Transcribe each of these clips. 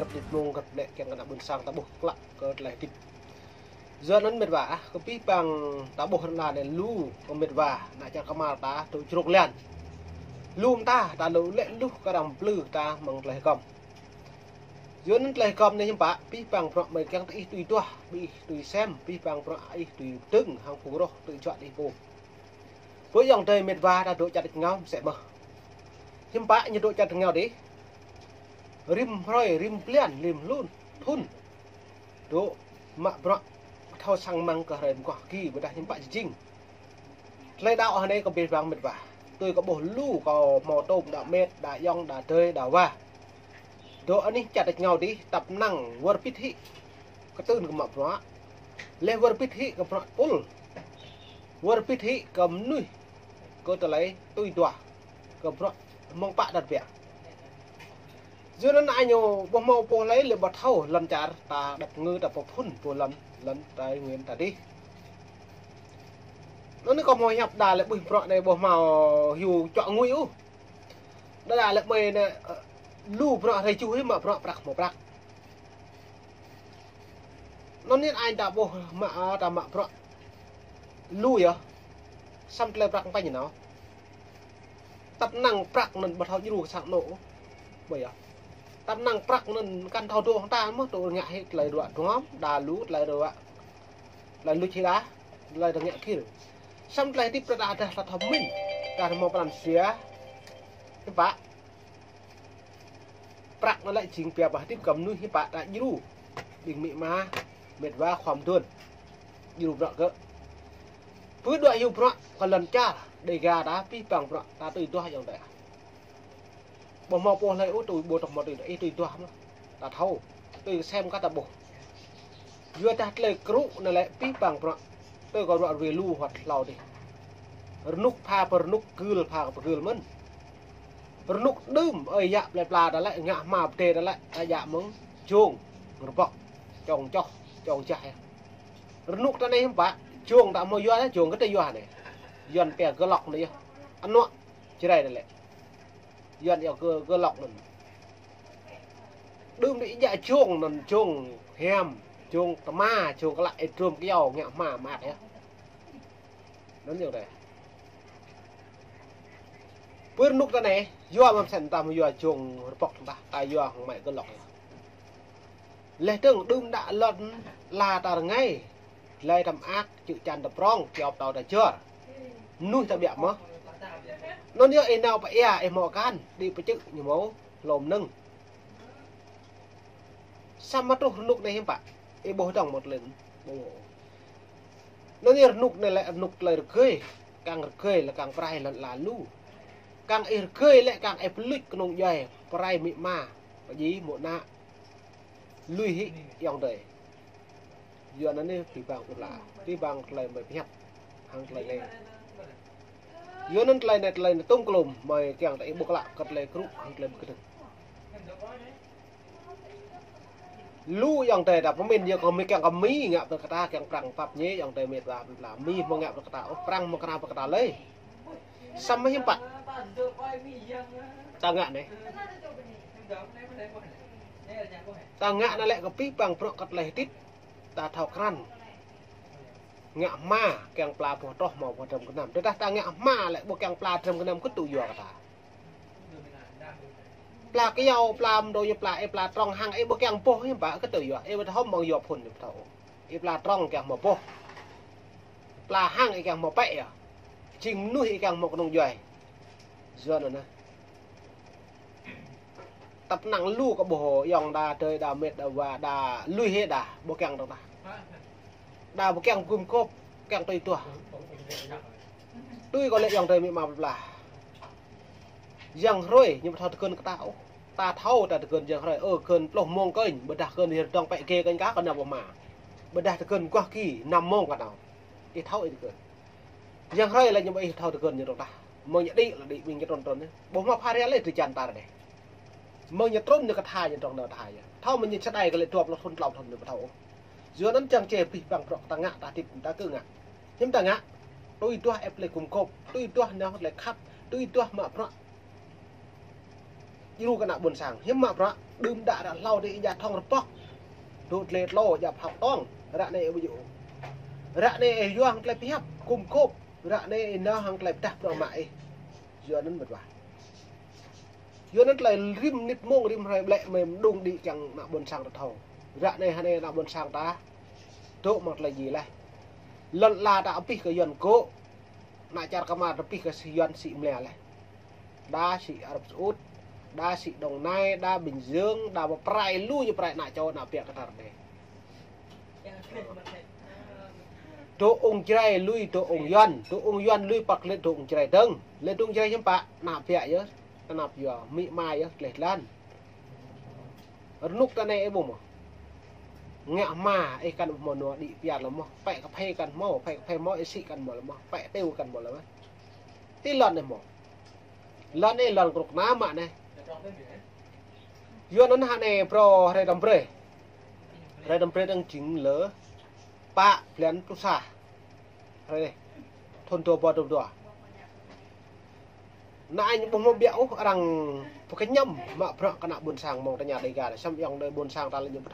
trập nhịp mông gặp lệ kẹng ngã bồn sang ta bột lạ cơ lại tít giờ nó mệt vả có pi bằng ta bột là để lu có mệt vả lại cho kamar ta tụi chuột liền lùm ta lũ lệ lúc cái đầm blue ta bằng lại cầm giờ nó lại cầm này nhưng bà pi bằng pro mấy kẹng tụi tùy tua bị tùy xem pi bằng pro ấy tùy từng hàng phù rồi tự chọn đi vô với dòng trời mệt vả ta đội chặt được nhau sẽ mở nhưng bà nhiệt độ chặt được nhau đấy rim roi rim plian lim luôn thun độ mạ bọ thao sang mang cả rèm quả kỳ với đại những bạn chính lấy đạo ở đây có biệt vàng mệt vả tôi có bổ lu có màu tôm đã mệt đã yong đã tơi đã va độ anh ấy chặt được nhau đi tập năng vợ pít hị có tư của mạ bọ lên vợ pít hị có bọ ul vợ pít hị cầm nuôi có thể lấy tôi đùa có bọ mong bạn đặt vẹn giờ nó ai nhiều bom màu bò lấyเลยbọt thâu lần chả ta đặt ngư ta bọt phun bò lần tay nguyên ta đi nó còn mồi nhập đà lại bùi bọ này bò màu hiu chọn nguy u đó là lại mày này lu bọ thầy chú ấy mà bọ bạc một bạc nó nên ai ta bò mà ta mà bọ lu vậy xăm lại bạc phải như nào tập năng bạc mình bọt thâu như sạc nổ vậy à tập năng bạc nên căn thao đồ ta mất đồ ngại hết lại đoạn đúng không đà lút lại rồi ạ lại lút chi đá lại được ngại kia xong lại tiếp ra là thông minh cả một lần xía cái bạ bạc nó lại chính bè và tiếp cầm nuôi cái bạ đã như bình mị mà mệt va khoằm tuôn như rọ cơ với đoạn hiệu rọ còn lần cha đầy gà đá pi bằng rọ ta từ tôi dòng đấy bộ màu bò lại ô tụi bò tập một tụi tụi toa nó ta thâu tôi xem các tập bộ vừa đặt lời cũ này lại pi bằng rọ tôi gọi rọ về lu hoặc lò đi nút pha per nút cừl pha per cừl mến per nút đơm ơi dạ lại pla đã lại ngã mà tê đã lại ta dạ mông chuông rồi bọc trồng cho trồng chạy nút ta này không phải chuông ta mua doa chuông cái tay doa này doan bè cái lọc này ăn nọ chứ đây này lại doan yêu cơ lọc mình đơm đi dạ chuông mình chuông hem chuông ma chuông cái lại chuông cái dầu ngã mà mạt đấy nó nhiều đây bữa nút ta này doa mà thành ta mua doa chuông bọc ta ta doa không mày cái lọc lệ tưởng đơm đã lần là ta ngay lệ tầm ác chịu chăn tập rong chọc tàu ta chưa nuôi ta bẹm á nó nhớ em nào phải em mò can đi phải chữ nhiều máu lồm nâng sao mà tôi nút này em bạn em bố đồng một lần nó như nút này lại nút lại được cười là càng prai là lu càng cười lại càng lịch nông dày prai mị ma cái gì một nạ lui hị dòng đời giờ nó nên thì bằng là tí bằng lại mới nhặt hàng lại lên giờ nó lại tung lùm mày càng tại buộc lại cật lại cũ hàng lên cái lu dòng đời đập mình giờ còn mấy càng cầm mí ngạp được ta càng prang pháp nhé dòng đời mệt là mi mà ngạp được ta prang mà ta lấy xăm mấy hiếm bạn ta ngạn đấy ta ngạn nó lại có pí bằng pro cật lại tít ta thao khăn ngạ ma càng pla bò to màu bò trầm cái nằm tôi ta ngạ ma lại bò càng pla trầm cái nằm cứ tụ dò cả pla cái dao pla đôi pla trong hang ấy bò càng po ấy bà cái tụ dò ấy bò thom màu dò phun được thầu ấy pla trong càng màu po pla hang ấy càng màu bẹ à chim nuôi càng màu đồng dòi giờ nữa nè tập nặng lu có bò dòng đà trời đà mệt đà và đà lui hết đà bò càng đâu ta đào một kẹng cùng cốp kẹng tùy tùa tôi có lệ dòng trời mị màu là dòng rồi nhưng mà thật cơn tao ta thâu ta cơn dòng rồi cơn lồng mông kênh bữa đặt cơn thì trong bệ kê kênh cá còn nằm vào mà bữa đặt cơn qua kỳ nằm mông cả nào thì thâu thì cơn dòng rồi là như vậy thâu cơn như ta mông nhận đi là đi mình cái tròn tròn đấy bố mà pha ra lấy từ chăn ta này mông nhận trốn như cái thai như trong đầu thai thâu mình nhìn sát đây cái lệ tuột nó thôn lòng thôn được thâu giữa nó chẳng chè bị bằng ta ngã ta thịt ta cứ ngã nhưng ta ngã tôi tua ép lại cùng cộp tôi tua nó lại khắp tôi tua mà pro như cái nào buồn sàng nhưng mà pro đơm đã lau đi nhà thong bóc đột lệ lo dập học tong rạ này ví dụ rạ này do hàng lại hấp cùng cốp rạ này nó hàng lại đạp vào mãi do nó mệt vả do nó lại rim nít mông rim hay lệ mềm đung đi chẳng nạ buồn sang thầu rạ này hay này nạ buồn sang ta chỗ một là gì này lần là đã pi cái yon cố nạ chả có mà pi cái yon xị mè này đa xị Ả Rập Xê Út đa xị Đồng Nai đa Bình Dương đa một prai lu như prai nạ cho nạ bịa cái thằng này chỗ ông trai lui chỗ ông Yon lui bạc lên chỗ ông trai đâng lên chỗ ông trai chấm bạ nạp bịa chứ nạp vừa mỹ mai chứ lệch lan lúc ta này bụng ngạ mà ai cần một nó đi bịa là mà phải gặp hay cần mò phải phải mò xị cần mò là mà phải tiêu cần mò là mà tí lần này mò lần này lần cục ná mà này do nó hàng này pro hay đầm pre đang chính lỡ pa plan tu sa rồi thôn tua bò đùa nãy anh bông béo rằng một cái nhầm mà pro cái nào buồn sang mong ta nhà đầy gà để xem dòng đời buồn sang ta là những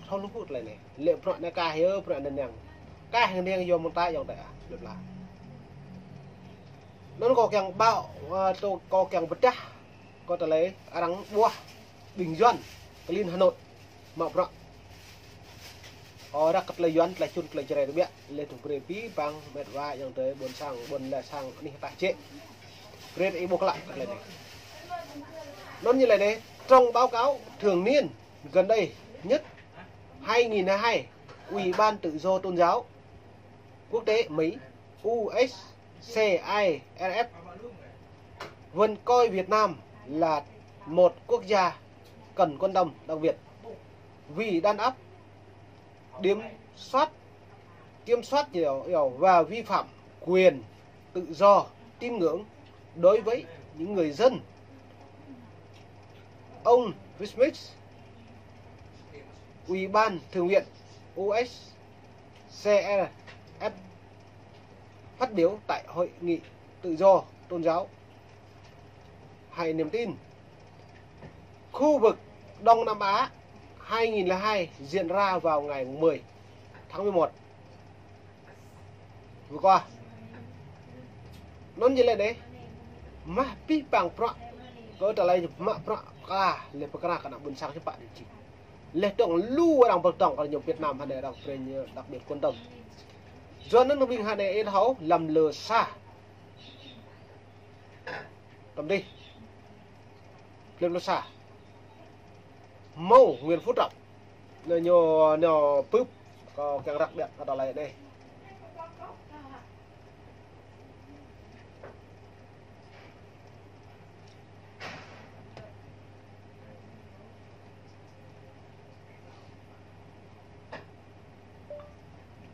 thâu lúc hút này này lệ pro này ca hiếu pro này nè ca hàng đen do một tay dòng đại được là nó có càng bạo tôi có càng vật chất có thể lấy rằng bua Bình Dương Liên Hà Nội mà pro orang ketelajuan telajun telajara itu biak letung krepi bang medwa yang tới buồn là sang đi tại chế grade ibu lại này nó như này này trong báo cáo thường niên gần đây nhất 2022 Ủy ban Tự do Tôn giáo Quốc tế Mỹ USCIRF vẫn coi Việt Nam là một quốc gia cần quan tâm đặc biệt vì đàn áp kiểm soát nhiều và vi phạm quyền tự do tín ngưỡng đối với những người dân. Ông Smith, Ủy ban Thường viện USCIRF phát biểu tại Hội nghị Tự do Tôn giáo hay niềm tin khu vực Đông Nam Á 2002 diễn ra vào ngày 10 tháng 11 vừa qua. Nó như thế đấy mà pi bang pro có trả lời mà pro le perkara kana bun sang cepat đi le dong lu orang bertong kalau nhiều Việt Nam hay đang đặc biệt quan tâm do nó bình hà này hấu lầm lừa xa cầm đi lên nó xa mâu Nguyễn Phú Trọng là nhỏ púp có càng đặc biệt ở lại đây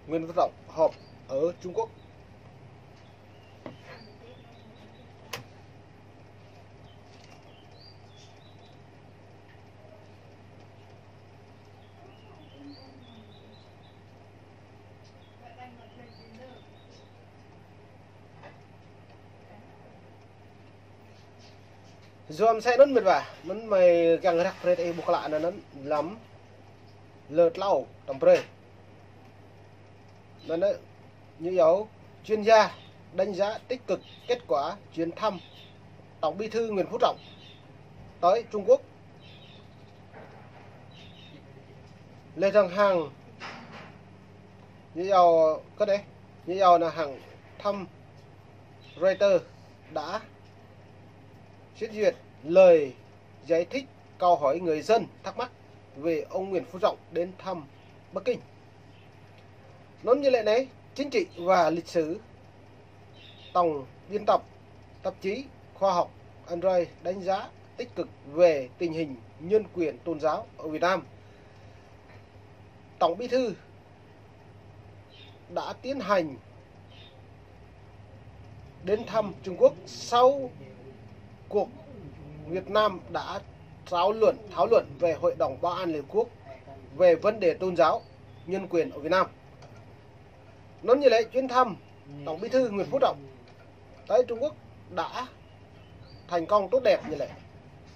Nguyễn Phú Trọng họp ở Trung Quốc. Zoom sẽ nấn mệt vào, nấn mày càng rắc rệt ấy buộc lại là nấn lắm lợt lau tầm pre. Nên như dấu chuyên gia đánh giá tích cực kết quả chuyến thăm Tổng Bí thư Nguyễn Phú Trọng tới Trung Quốc. Lê Thăng Hàng như dầu cái đấy như dầu là hàng thăm Reuters đã xét duyệt lời giải thích câu hỏi người dân thắc mắc về ông Nguyễn Phú Trọng đến thăm Bắc Kinh. Nói như lệ này, chính trị và lịch sử tổng biên tập tạp chí khoa học Android đánh giá tích cực về tình hình nhân quyền tôn giáo ở Việt Nam. Tổng Bí thư đã tiến hành đến thăm Trung Quốc sau cuộc Việt Nam đã thảo luận về Hội đồng Bảo an Liên Hợp Quốc về vấn đề tôn giáo nhân quyền ở Việt Nam. Nói như vậy, chuyến thăm Tổng Bí thư Nguyễn Phú Trọng tới Trung Quốc đã thành công tốt đẹp như vậy,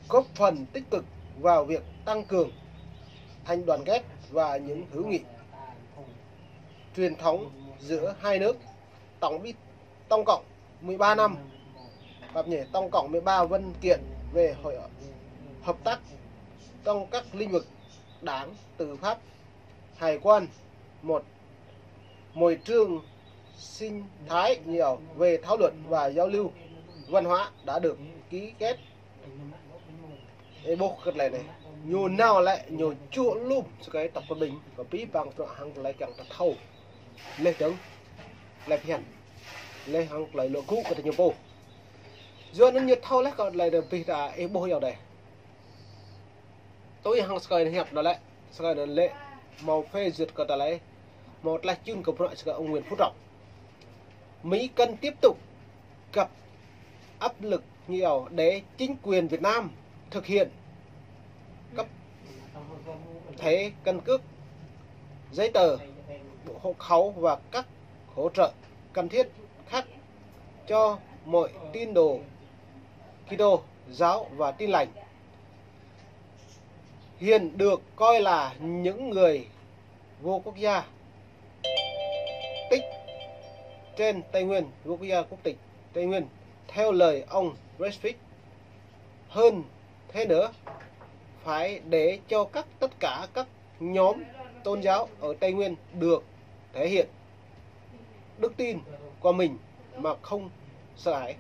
góp phần tích cực vào việc tăng cường thành đoàn kết và những hữu nghị truyền thống giữa hai nước. Tổng cộng 13 năm tổng cộng 13 văn kiện về hợp tác trong các lĩnh vực đảng, tư pháp, hải quan, môi trường, sinh thái nhiều về thảo luận và giao lưu văn hóa đã được ký kết. Bố cái này nhiều nào lại nhiều chua lùm cái tập quân bình và bí bằng tọa hàng lại càng thâu lên trứng lại hiện lên hàng lại lựa cũ của nhiều bố do nó nhiệt thâu lại còn lại được vì là bố hiểu đây tôi hàng sky hiệp nó lại sky nó lệ màu phê duyệt của ta lấy một là chuyên của loại sự ông Nguyễn Phú Trọng. Mỹ cần tiếp tục gặp áp lực nhiều để chính quyền Việt Nam thực hiện cấp thế căn cước, giấy tờ, hộ khẩu và các hỗ trợ cần thiết khác cho mọi tín đồ Kitô giáo và tin lành hiện được coi là những người vô quốc gia tích trên Tây Nguyên, vô quốc gia quốc tịch Tây Nguyên theo lời ông Breivik. Hơn thế nữa, phải để cho tất cả các nhóm tôn giáo ở Tây Nguyên được thể hiện đức tin của mình mà không sợ hãi.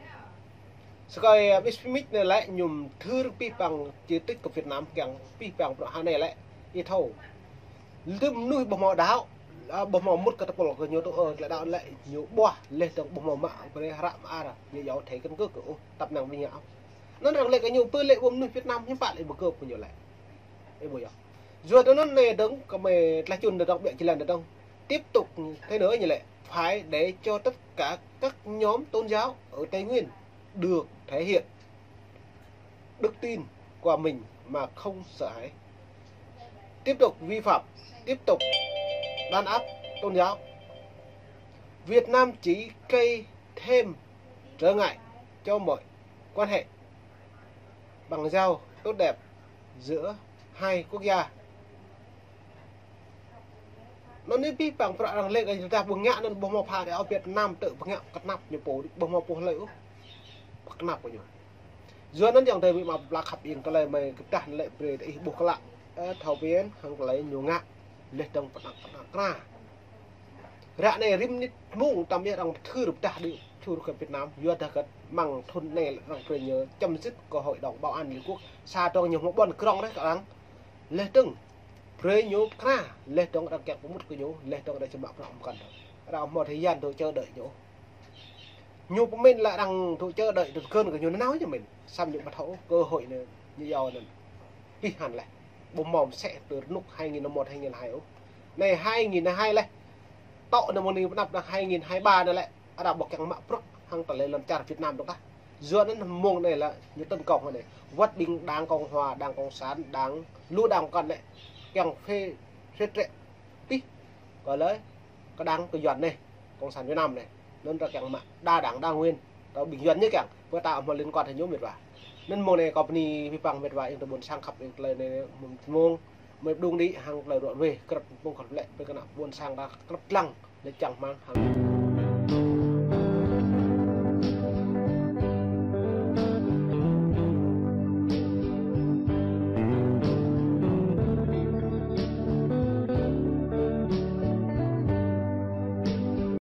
Sky Bismith này lại nhùm thư pi bằng chi tích của Việt Nam càng pi bằng hà này lại đi thâu lưm nuôi bò mò đáo bò mò mút cái tập của nhiều tổ lại đạo lại nhiều bò lên từ bò mò mạ với rạm à nhiều giáo thấy căn cước của tập nàng với nhau nó rằng lại cái nhiều tư lệ bom nuôi Việt Nam nhưng bạn lại một cơ của nhiều lại đây bây giờ rồi nó này đứng có mày là chun được đặc biệt chỉ là được đâu tiếp tục thế nữa như lại phải để cho tất cả các nhóm tôn giáo ở Tây Nguyên được thể hiện đức tin của mình mà không sợ hãi. Tiếp tục vi phạm, tiếp tục đàn áp tôn giáo. Việt Nam chỉ gây thêm trở ngại cho mọi quan hệ bằng giao tốt đẹp giữa hai quốc gia. Nó nên biết bằng rằng lệ chúng ta buông ngã nên bông màu pha để ở Việt Nam tự buông ngã cắt nắp nhiều bố bông màu bông lỡ cắt nắp của nhiều. Giữa nó chẳng thể bị mà là khắp yên cái này mày cái đàn lệ về để buộc lại thầu biến hàng lấy nhiều ngã lệ trong phần ra rạ này rim nít mung tầm biết rằng thư được ta đi chu được Việt Nam vừa ta cất bằng thôn này rằng phải nhớ chấm dứt của hội đồng bảo an Liên Quốc xa trong nhiều một bọn krong đấy cả lắm lệ từng rồi nhú ra lệ trong đang kẹt có một cái nhú lệ trong đây cho bạn không cần đâu một thời gian tôi chờ đợi nhú của mình lại đang tôi chờ đợi được cơn của nhú nó nói cho mình xăm những mặt hậu cơ hội này như giàu này đi hẳn lại bông mỏm sẽ từ lúc 2001 2002 này 2002 này tạo năm 2023 này lại đã bọc kẹng mạo pro hàng tờ lên làm cha Việt Nam được ta giữa đến mông này là những tân cộng này vất bình đảng Cộng Hòa đảng Cộng sản đảng lũ đảng còn này kẹng phê phê trệ tí gọi lấy cái đảng tự doan này Cộng sản Việt Nam này nên ra kẹng đa đảng đa nguyên tao bình dân như kẹng với tạo một liên quan thành nhóm Việt và nên môn này company vi bằng Việt và in từ buồn sang khắp lời này môn mới đúng đi hàng lời đoạn về cất môn còn lệ với cái nào buồn sang đã cất lăng để chẳng mang hàng